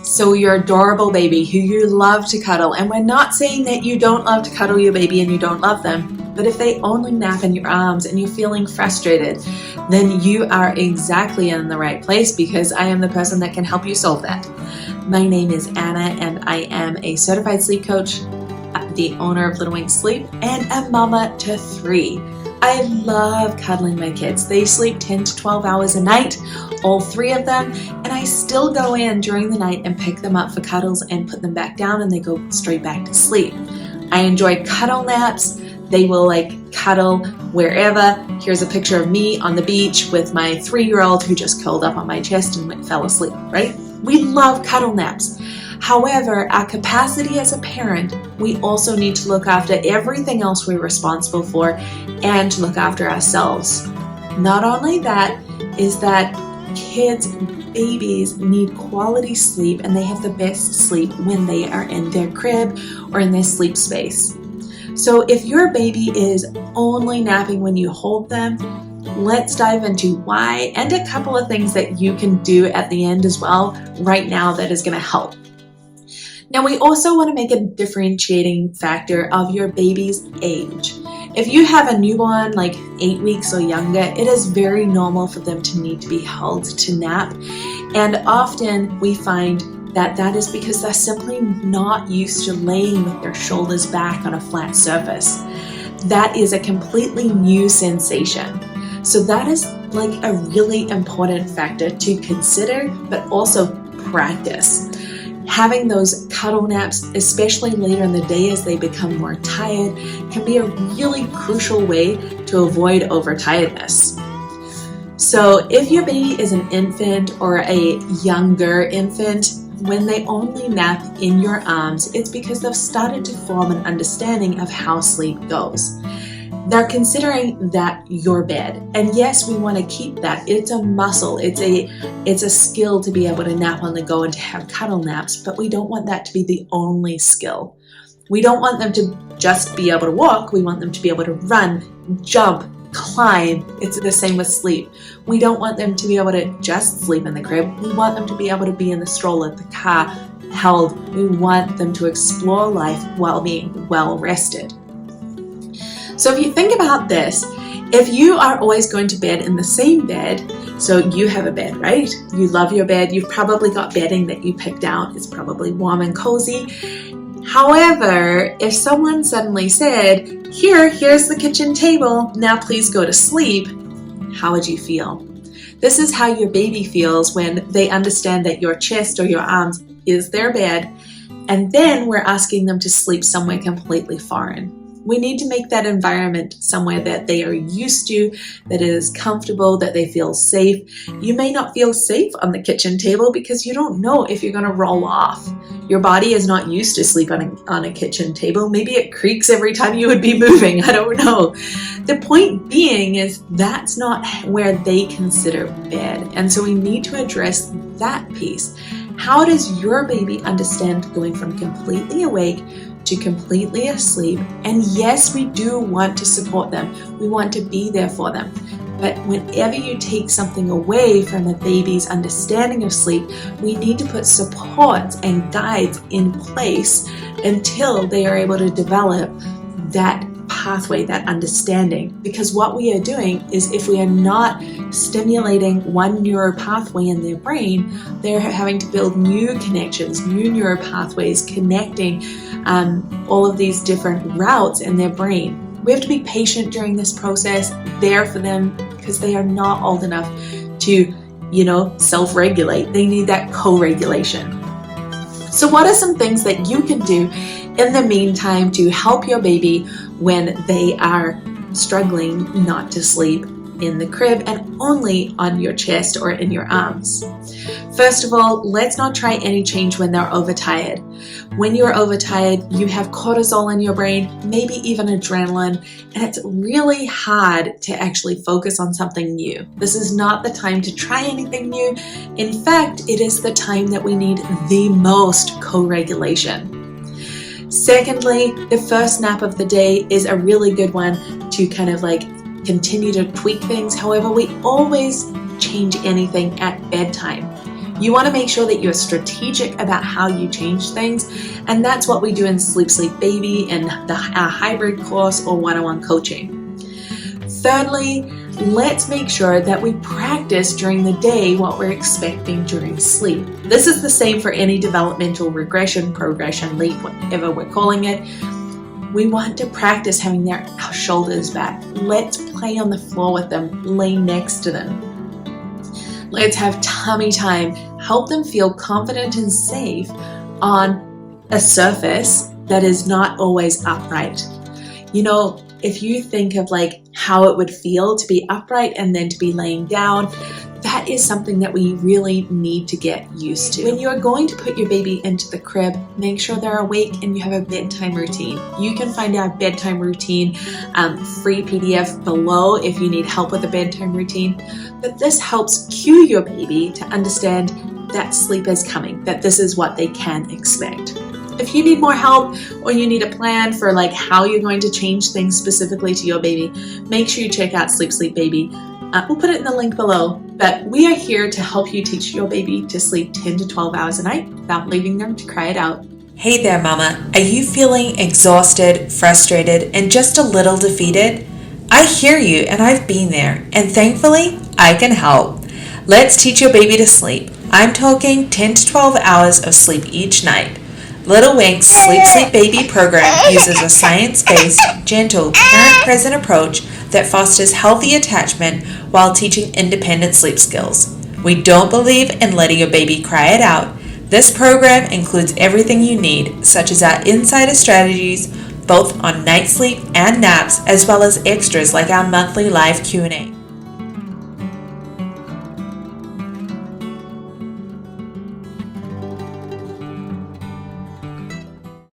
So your adorable baby who you love to cuddle, and we're not saying that you don't love to cuddle your baby and you don't love them, but if they only nap in your arms and you're feeling frustrated, then you are exactly in the right place, because I am the person that can help you solve that. My name is Anna and I am a certified sleep coach, the owner of Little Wing Sleep, and a mama to 3. I love cuddling my kids. They sleep 10 to 12 hours a night, all 3 of them, and I still go in during the night and pick them up for cuddles and put them back down, and they go straight back to sleep. I enjoy cuddle naps. They will cuddle wherever. Here's a picture of me on the beach with my 3-year-old who just curled up on my chest and fell asleep, right? We love cuddle naps. However, our capacity as a parent, we also need to look after everything else we're responsible for and to look after ourselves. Not only that, is that kids, babies need quality sleep, and they have the best sleep when they are in their crib or in their sleep space. So if your baby is only napping when you hold them, let's dive into why and a couple of things that you can do at the end as well right now that is going to help. Now, we also want to make a differentiating factor of your baby's age. If you have a newborn 8 weeks or younger, it is very normal for them to need to be held to nap. And often we find that is because they're simply not used to laying with their shoulders back on a flat surface. That is a completely new sensation. So that is a really important factor to consider, but also practice. Having those cuddle naps, especially later in the day as they become more tired, can be a really crucial way to avoid overtiredness. So if your baby is an infant or a younger infant, when they only nap in your arms, it's because they've started to form an understanding of how sleep goes. They're considering that your bed. And yes, we want to keep that. It's a muscle. It's a skill to be able to nap on the go and to have cuddle naps, but we don't want that to be the only skill. We don't want them to just be able to walk. We want them to be able to run, jump, climb. It's the same with sleep. We don't want them to be able to just sleep in the crib. We want them to be able to be in the stroller, the car, held. We want them to explore life while being well rested. So if you think about this, if you are always going to bed in the same bed, so you have a bed, right? You love your bed. You've probably got bedding that you picked out. It's probably warm and cozy. However, if someone suddenly said, here's the kitchen table, now please go to sleep, how would you feel? This is how your baby feels when they understand that your chest or your arms is their bed, and then we're asking them to sleep somewhere completely foreign. We need to make that environment somewhere that they are used to, that is comfortable, that they feel safe. You may not feel safe on the kitchen table because you don't know if you're going to roll off. Your body is not used to sleep on a kitchen table. Maybe it creaks every time you would be moving. I don't know. The point being is that's not where they consider bed. And so we need to address that piece. How does your baby understand going from completely awake to completely asleep? And yes, we do want to support them. We want to be there for them. But whenever you take something away from a baby's understanding of sleep, we need to put supports and guides in place until they are able to develop that pathway, that understanding. Because what we are doing is, if we are not stimulating one neural pathway in their brain, they're having to build new connections, new neural pathways, connecting all of these different routes in their brain. We have to be patient during this process, there for them, because they are not old enough to, self-regulate. They need that co-regulation. So what are some things that you can do in the meantime to help your baby when they are struggling not to sleep in the crib and only on your chest or in your arms? First of all, let's not try any change when they're overtired. When you're overtired, you have cortisol in your brain, maybe even adrenaline, and it's really hard to actually focus on something new. This is not the time to try anything new. In fact, it is the time that we need the most co-regulation. Secondly, the first nap of the day is a really good one to kind of continue to tweak things. However, we always change anything at bedtime. You want to make sure that you're strategic about how you change things, and that's what we do in Sleep Baby and our hybrid course or one-on-one coaching. Thirdly, let's make sure that we practice during the day what we're expecting during sleep. This is the same for any developmental regression, progression, leap, whatever we're calling it. We want to practice having their shoulders back. Let's play on the floor with them, lay next to them. Let's have tummy time. Help them feel confident and safe on a surface that is not always upright. You know, if you think of like how it would feel to be upright and then to be laying down, that is something that we really need to get used to. When you are going to put your baby into the crib, make sure they're awake and you have a bedtime routine. You can find our bedtime routine free PDF below if you need help with a bedtime routine. But this helps cue your baby to understand that sleep is coming, that this is what they can expect. If you need more help or you need a plan for like how you're going to change things specifically to your baby, make sure you check out Sleep Baby. We'll put it in the link below, but we are here to help you teach your baby to sleep 10 to 12 hours a night without leaving them to cry it out. Hey there, Mama. Are you feeling exhausted, frustrated, and just a little defeated? I hear you, and I've been there, and thankfully, I can help. Let's teach your baby to sleep. I'm talking 10 to 12 hours of sleep each night. Little Wink's Sleep Baby program uses a science-based, gentle, parent-present approach that fosters healthy attachment while teaching independent sleep skills. We don't believe in letting your baby cry it out. This program includes everything you need, such as our insider strategies, both on night sleep and naps, as well as extras like our monthly live Q&A.